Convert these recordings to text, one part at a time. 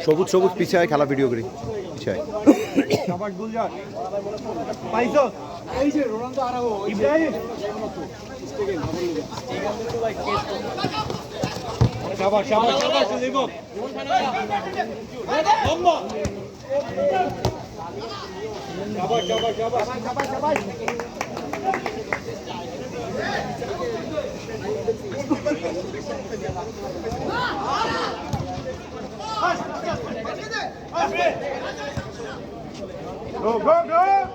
সবুজ সবুজ পিছায় খেলা ভিডিও করি পিছায় Go, go, go!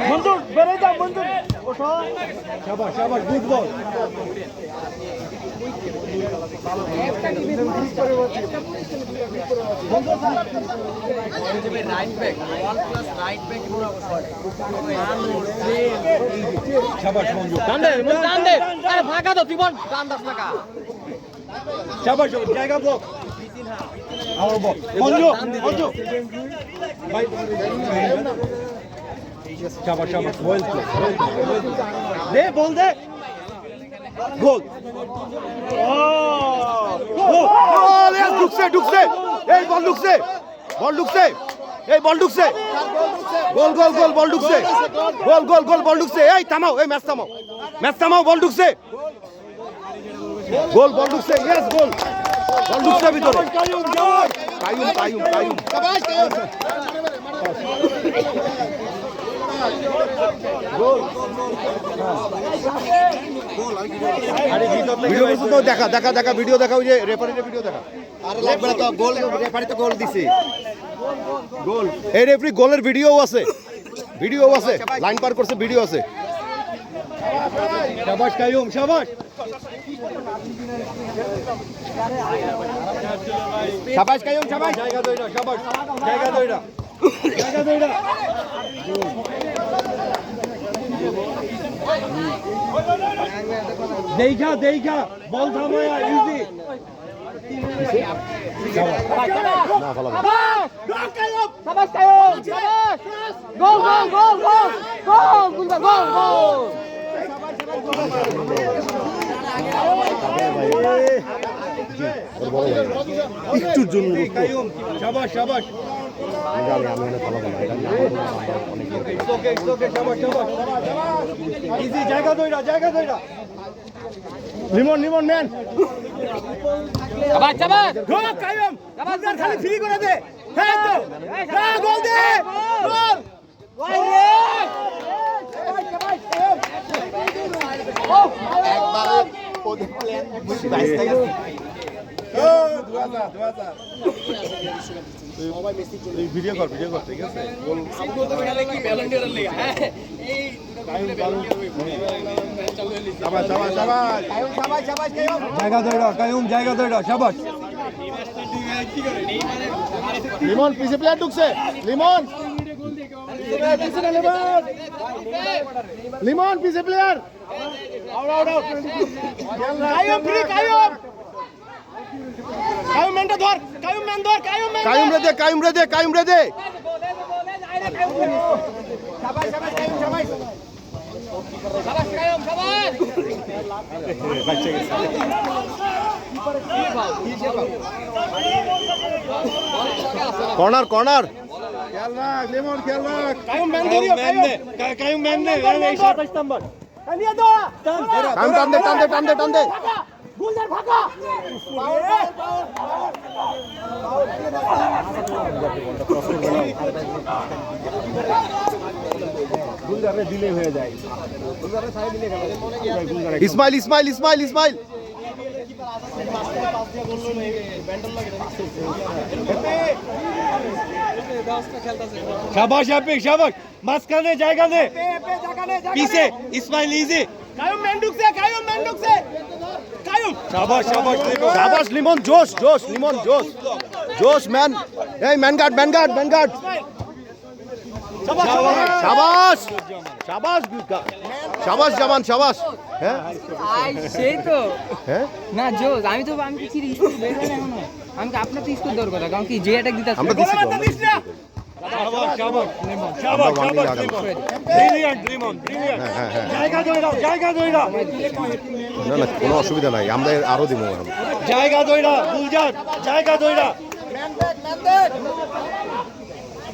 মঞ্জুর বেড়ে যাও মঞ্জুর ওঠো শাবাশ শাবাশ গুড বল ফাঁকা তো তুই বল টান দাস টাকা শাবাশ জায়গা ব্লক আমার বল মঞ্জু মঞ্জু ভাই শাবাশ শাবাশ বল দে বল দে গোল গোল ঢুকছে ঢুকছে এই বল ঢুকছে বল ঢুকছে এই বল ঢুকছে গোল গোল গোল বল ঢুকছে গোল গোল গোল বল ঢুকছে এই থামাও এই ম্যাচ থামাও বল ঢুকছে গোল বল ঢুকছে ইয়েস গোল বল ঢুকছে ভিতরে কায়ুম কায়ুম কায়ুম গোল ভিডিও তো দেখা দেখা দেখা ভিডিও দেখা ওই যে রেফারির ভিডিও দেখা আর লাগবে না তো গোল রেফারি তো গোল দিছে গোল এই রেফারি গোলের ভিডিও আছে লাইন পার করছে ভিডিও আছে শাবাশ কায়ুম শাবাশ শাবাশ কায়ুম শাবাশ জায়গা দইরা শাবাশ জায়গা দইরা দেখা বল থামায়া ইজি না ভালো সাবাস কায়ুম সাবাস গোল গোল গোল গোল গোল গোল গোল একটুর জন্য কায়ুম শাবাশ শাবাশ ইজি জায়গা দইরা লিমন ম্যান সাবাস সাবাস গো কায়ুম সাবাস খালি ফ্রি করে দে হ্যাঁ তো গোল দে গোল একবার ওদের প্ল্যান বুঝি 22 টাকা ভিডিও কর ঠিক আছে জায়গা দইরা শাবাশ লিমন পিছে প্লেয়ার ঢুকছে লিমন পিছে প্লেয়ার কায়ুম ফ্রি কায়ুম ম্যানটা ধর কায়ুম ম্যান ধর কায়ুম রে দে শাবাশ কায়ুম শাবাশ সাবাস কায়ুম সাবাস কর্নার খেয়াল রাখ লিমন খেয়াল রাখ কায়ুম ম্যান ধরিও কায়ুম ম্যান নে এই 27 নাম্বার নিয়ে দৌড়া টান দে গুলজার ফাঁকা গুলজারে দিলে হয়ে যায় ইসমাইল শাবাশ আপিক শাবাশ মাঝখানে জায়গা দে পিছে ইসমাইল ইজি কায়ুম ম্যান ঢুকছে শাবাশ লিমন জোশ লিমন জোশ ম্যান এই ম্যান গার্ড শাবাশ শাবাশ শাবাশ জামান শাবাশ হ্যাঁ সেই তো হ্যাঁ না জোস আমি কি চিরি স্কুল বের হয় না এখনো আমি কি আপনার তো স্কুল দেওয়ার কথা কারণ কি যে অ্যাটাক দিতে আমরা দিছি তো, আমরা দিছি তো। আমরা ওয়ার্নিং লাগালাম। হ্যাঁ, হ্যাঁ। না না কোনো অসুবিধা নাই আমরা আরো দিব এখন। জায়গা দইরা গুলজার জায়গা দইরা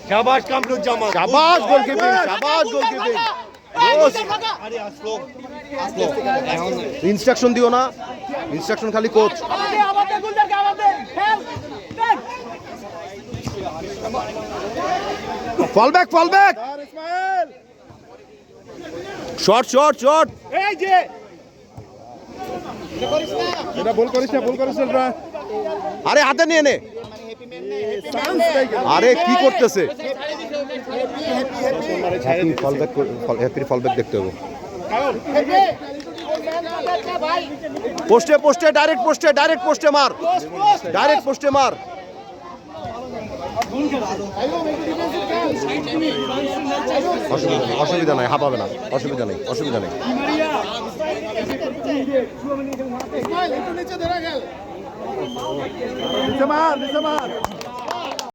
শাবাশ কামরুজ্জামান শাবাশ গোলকিপিং শাবাশ গোলকিপিং ইনস্ট্রাকশন দিও না ইনস্ট্রাকশন খালি coach fall back short short short এই যে এটা বল করিস না আরে হাতে নিয়ে নে আরে কি করতেছে ফল ব্যাক দেখতে হবে পোস্টে ডাইরেক্ট পোস্টে মার অসুবিধা নাই হাঁপাবে না অসুবিধা নেই নিচে মার